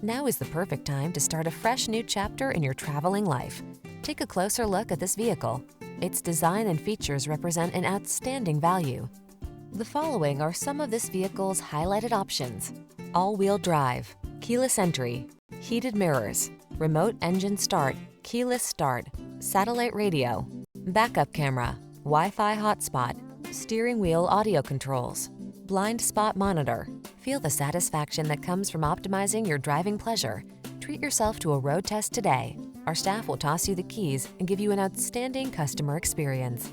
Now is the perfect time to start a fresh new chapter in your traveling life. Take a closer look at this vehicle. Its design and features represent an outstanding value. The following are some of this vehicle's highlighted options: all-wheel drive, keyless entry, heated mirrors, remote engine start, keyless start, satellite radio, backup camera, Wi-Fi hotspot, steering wheel audio controls, blind spot monitor. Feel the satisfaction that comes from optimizing your driving pleasure. Treat yourself to a road test today. Our staff will toss you the keys and give you an outstanding customer experience.